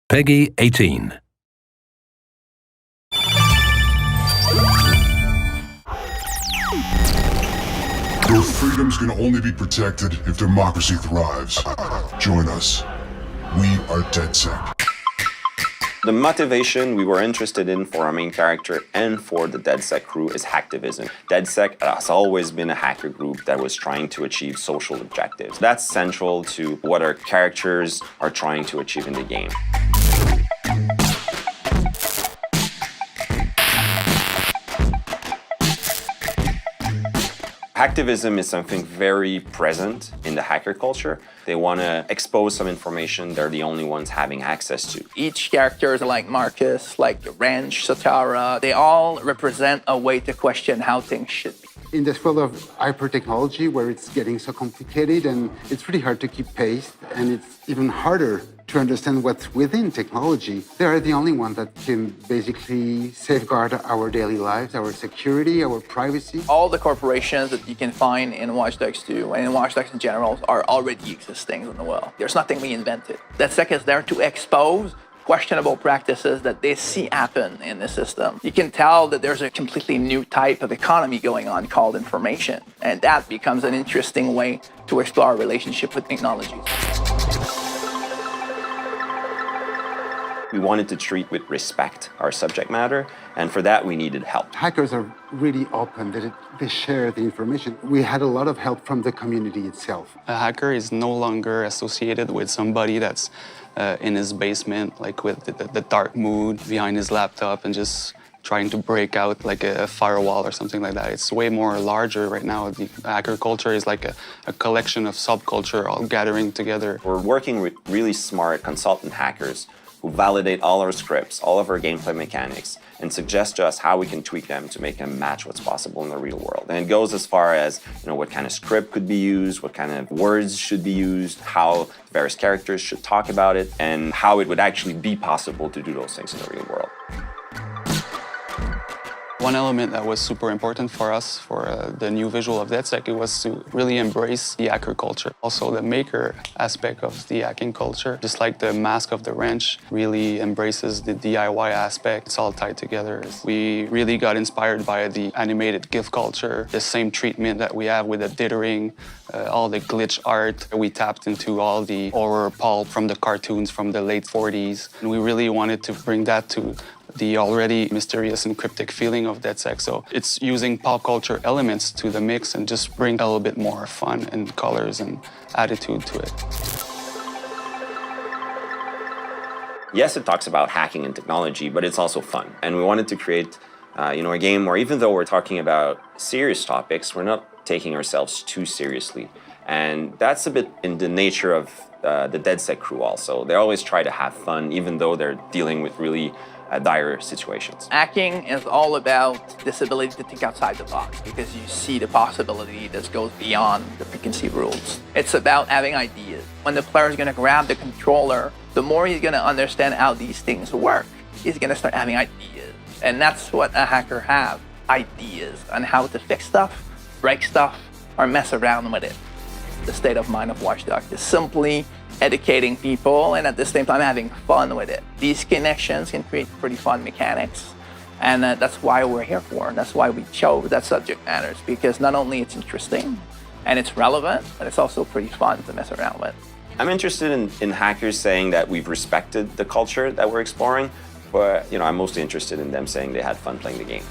Peggy 18. Your freedoms can only be protected if democracy thrives. Join us. We are Dedsec. The motivation we were interested in for our main character and for the Dedsec crew is hacktivism. Dedsec has always been a hacker group that was trying to achieve social objectives. That's central to what our characters are trying to achieve in the game. Hacktivism is something very present in the hacker culture. They want to expose some information they're the only ones having access to. Each character, like Marcus, like Wrench, Satara, they all represent a way to question how things should be. In this world of hyper-technology where it's getting so complicated and it's really hard to keep pace and it's even harder to understand what's within technology, they are the only ones that can basically safeguard our daily lives, our security, our privacy. All the corporations that you can find in Watch Dogs 2 and in Watch Dogs in general are already existing in the world. There's nothing we invented. Dedsec is there to expose questionable practices that they see happen in the system. You can tell that there's a completely new type of economy going on called information, and that becomes an interesting way to explore our relationship with technologies. We wanted to treat with respect our subject matter, and for that we needed help. Hackers are really open, they share the information. We had a lot of help from the community itself. A hacker is no longer associated with somebody that's in his basement, like with the dark mood behind his laptop and just trying to break out like a firewall or something like that. It's way more larger right now. The hacker culture is like a collection of subculture all gathering together. We're working with really smart consultant hackers who validate all our scripts, all of our gameplay mechanics, and suggest to us how we can tweak them to make them match what's possible in the real world. And it goes as far as, what kind of script could be used, what kind of words should be used, how various characters should talk about it, and how it would actually be possible to do those things in the real world. One element that was super important for us for the new visual of Dedsec, it was to really embrace the hacker culture. Also the maker aspect of the hacking culture, just like the Mask of the Wrench really embraces the DIY aspect. It's all tied together. We really got inspired by the animated GIF culture, the same treatment that we have with the dithering, all the glitch art. We tapped into all the horror pulp from the cartoons from the late 40s. And we really wanted to bring that to the already mysterious and cryptic feeling of Dedsec. So it's using pop culture elements to the mix and just bring a little bit more fun and colors and attitude to it. Yes, it talks about hacking and technology, but it's also fun. And we wanted to create a game where even though we're talking about serious topics, we're not taking ourselves too seriously. And that's a bit in the nature of the Dedsec crew also. They always try to have fun, even though they're dealing with really dire situations. Hacking is all about this ability to think outside the box because you see the possibility that goes beyond the preconceived rules. It's about having ideas. When the player is going to grab the controller, the more he's going to understand how these things work, he's going to start having ideas. And that's what a hacker has, ideas on how to fix stuff, break stuff, or mess around with it. The state of mind of Watch Dogs is simply educating people and at the same time having fun with it. These connections can create pretty fun mechanics, and that's why we're here for, and that's why we chose that subject matters, because not only it's interesting and it's relevant, but it's also pretty fun to mess around with. I'm interested in hackers saying that we've respected the culture that we're exploring, but I'm mostly interested in them saying they had fun playing the game.